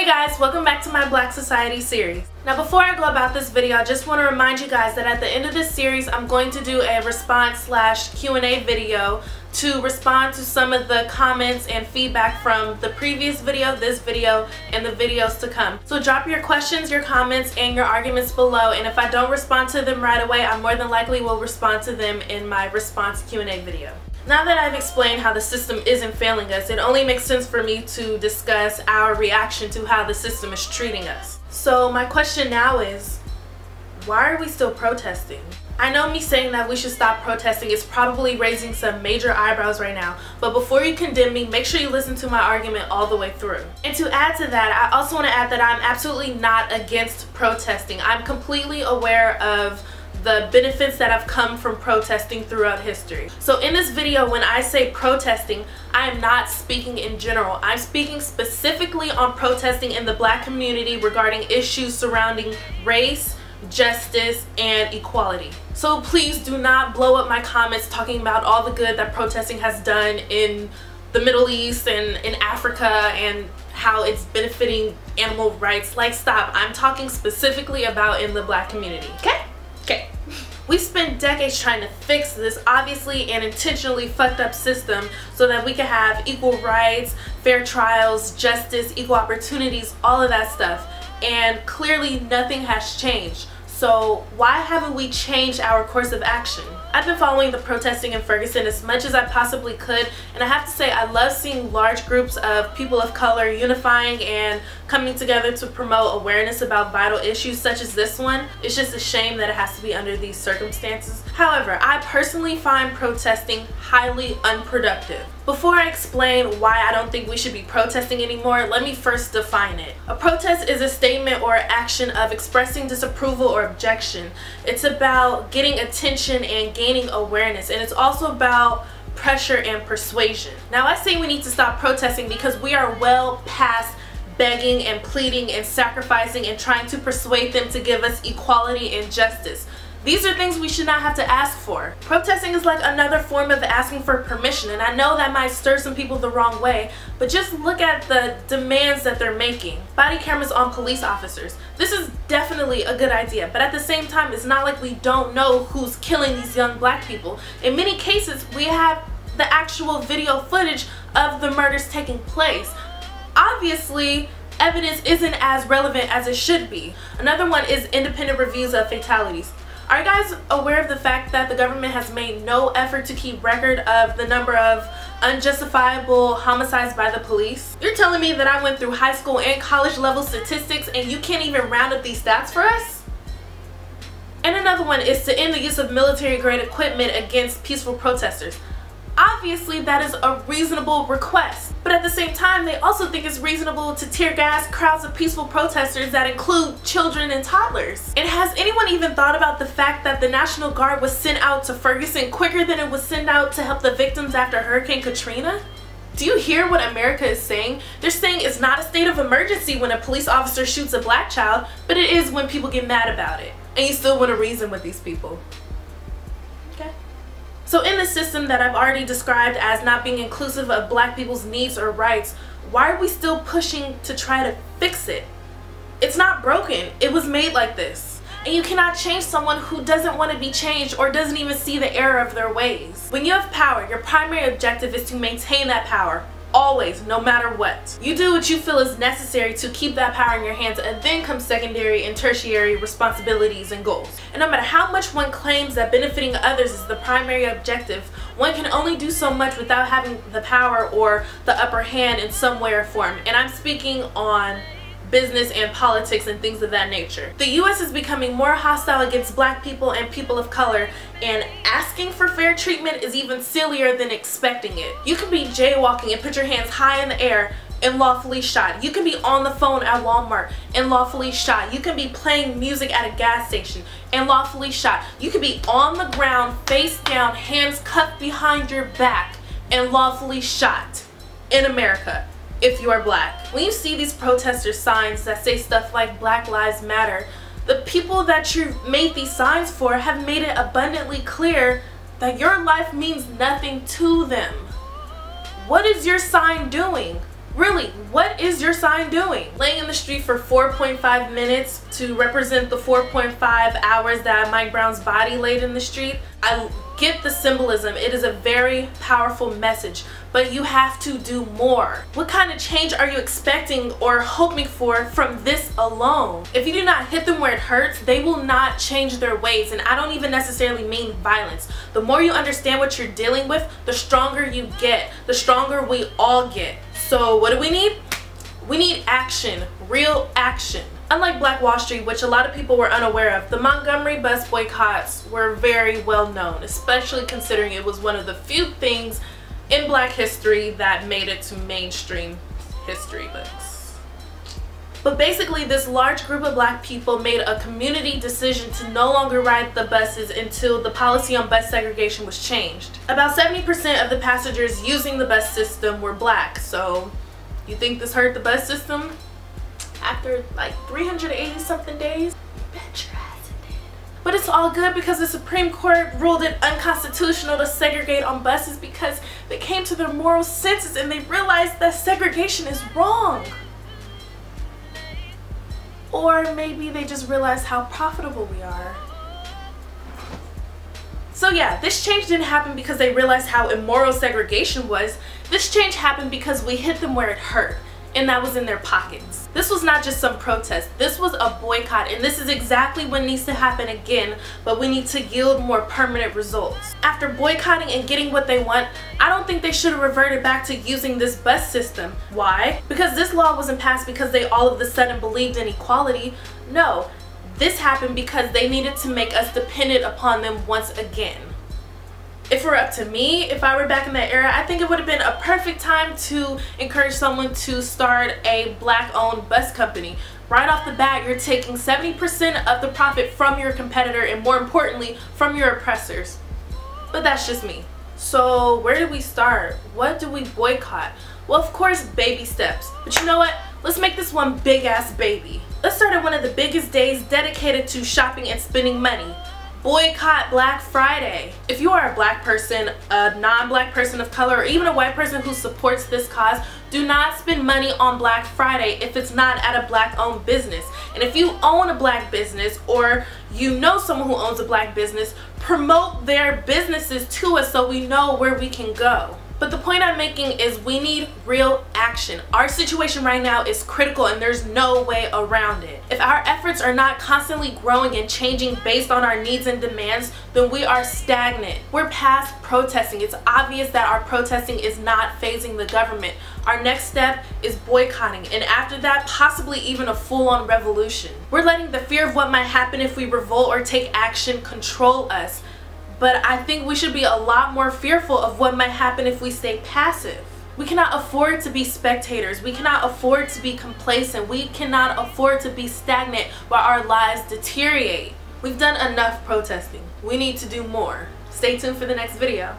guys, welcome back to my Black Society series. Now before I go about this video, I just want to remind you guys that at the end of this series I'm going to do a response/Q&A video to respond to some of the comments and feedback from the previous video, this video, and the videos to come. So drop your questions, your comments, and your arguments below, and if I don't respond to them right away, I more than likely will respond to them in my response Q&A video. Now that I've explained how the system isn't failing us, it only makes sense for me to discuss our reaction to how the system is treating us. So my question now is, why are we still protesting? I know me saying that we should stop protesting is probably raising some major eyebrows right now, but before you condemn me, make sure you listen to my argument all the way through. And to add to that, I also want to add that I'm absolutely not against protesting. I'm completely aware of the benefits that have come from protesting throughout history. So in this video, when I say protesting, I am not speaking in general. I'm speaking specifically on protesting in the Black community regarding issues surrounding race, justice, and equality. So please do not blow up my comments talking about all the good that protesting has done in the Middle East and in Africa and how it's benefiting animal rights. Like, stop. I'm talking specifically about in the Black community. Okay? We spent decades trying to fix this obviously and intentionally fucked up system so that we could have equal rights, fair trials, justice, equal opportunities, all of that stuff. And clearly nothing has changed. So why haven't we changed our course of action? I've been following the protesting in Ferguson as much as I possibly could, and I have to say I love seeing large groups of people of color unifying and coming together to promote awareness about vital issues such as this one. It's just a shame that it has to be under these circumstances. However, I personally find protesting highly unproductive. Before I explain why I don't think we should be protesting anymore, let me first define it. A protest is a statement or action of expressing disapproval or objection. It's about getting attention and gaining awareness, and it's also about pressure and persuasion. Now I say we need to stop protesting because we are well past begging and pleading and sacrificing and trying to persuade them to give us equality and justice. These are things we should not have to ask for. Protesting is like another form of asking for permission, and I know that might stir some people the wrong way, but just look at the demands that they're making. Body cameras on police officers. This is definitely a good idea, but at the same time, it's not like we don't know who's killing these young Black people. In many cases, we have the actual video footage of the murders taking place. Obviously, evidence isn't as relevant as it should be. Another one is independent reviews of fatalities. Are you guys aware of the fact that the government has made no effort to keep record of the number of unjustifiable homicides by the police? You're telling me that I went through high school and college level statistics and you can't even round up these stats for us? And another one is to end the use of military grade equipment against peaceful protesters. Obviously that is a reasonable request, but at the same time they also think it's reasonable to tear gas crowds of peaceful protesters that include children and toddlers. And has anyone even thought about the fact that the National Guard was sent out to Ferguson quicker than it was sent out to help the victims after Hurricane Katrina? Do you hear what America is saying? They're saying it's not a state of emergency when a police officer shoots a Black child, but it is when people get mad about it. And you still want to reason with these people. Okay? So in the system that I've already described as not being inclusive of Black people's needs or rights, why are we still pushing to try to fix it? It's not broken. It was made like this. And you cannot change someone who doesn't want to be changed or doesn't even see the error of their ways. When you have power, your primary objective is to maintain that power. Always, no matter what. You do what you feel is necessary to keep that power in your hands, and then come secondary and tertiary responsibilities and goals. And no matter how much one claims that benefiting others is the primary objective, one can only do so much without having the power or the upper hand in some way or form. And I'm speaking on business and politics and things of that nature. The US is becoming more hostile against Black people and people of color, and asking for fair treatment is even sillier than expecting it. You can be jaywalking and put your hands high in the air and lawfully shot. You can be on the phone at Walmart and lawfully shot. You can be playing music at a gas station and lawfully shot. You can be on the ground, face down, hands cuffed behind your back and lawfully shot in America if you are Black. When you see these protester signs that say stuff like Black Lives Matter, the people that you made these signs for have made it abundantly clear that your life means nothing to them. What is your sign doing? Really, what is your sign doing? Laying in the street for 4.5 minutes to represent the 4.5 hours that Mike Brown's body laid in the street? I get the symbolism. It is a very powerful message, but you have to do more. What kind of change are you expecting or hoping for from this alone? If you do not hit them where it hurts, they will not change their ways, and I don't even necessarily mean violence. The more you understand what you're dealing with, the stronger you get, the stronger we all get. So what do we need? We need action, real action. Unlike Black Wall Street, which a lot of people were unaware of, the Montgomery bus boycotts were very well known, especially considering it was one of the few things in Black history that made it to mainstream history books. But basically, this large group of Black people made a community decision to no longer ride the buses until the policy on bus segregation was changed. About 70% of the passengers using the bus system were Black, so you think this hurt the bus system? After like 380 something days? Bet your ass it did. But it's all good because the Supreme Court ruled it unconstitutional to segregate on buses because they came to their moral senses and they realized that segregation is wrong. Or maybe they just realized how profitable we are. So yeah, this change didn't happen because they realized how immoral segregation was. This change happened because we hit them where it hurt, and that was in their pockets. This was not just some protest, this was a boycott, and this is exactly what needs to happen again, but we need to yield more permanent results. After boycotting and getting what they want, I don't think they should have reverted back to using this bus system. Why? Because this law wasn't passed because they all of a sudden believed in equality. No, this happened because they needed to make us dependent upon them once again. If it were up to me, if I were back in that era, I think it would have been a perfect time to encourage someone to start a Black-owned bus company. Right off the bat, you're taking 70% of the profit from your competitor and, more importantly, from your oppressors. But that's just me. So where do we start? What do we boycott? Well, of course, baby steps. But you know what? Let's make this one big-ass baby. Let's start at one of the biggest days dedicated to shopping and spending money. Boycott Black Friday. If you are a Black person, a non-Black person of color, or even a white person who supports this cause, do not spend money on Black Friday if it's not at a Black-owned business. And if you own a Black business, or you know someone who owns a Black business, promote their businesses to us so we know where we can go. But the point I'm making is we need real action. Our situation right now is critical and there's no way around it. If our efforts are not constantly growing and changing based on our needs and demands, then we are stagnant. We're past protesting. It's obvious that our protesting is not phasing the government. Our next step is boycotting, and after that, possibly even a full-on revolution. We're letting the fear of what might happen if we revolt or take action control us. But I think we should be a lot more fearful of what might happen if we stay passive. We cannot afford to be spectators. We cannot afford to be complacent. We cannot afford to be stagnant while our lives deteriorate. We've done enough protesting. We need to do more. Stay tuned for the next video.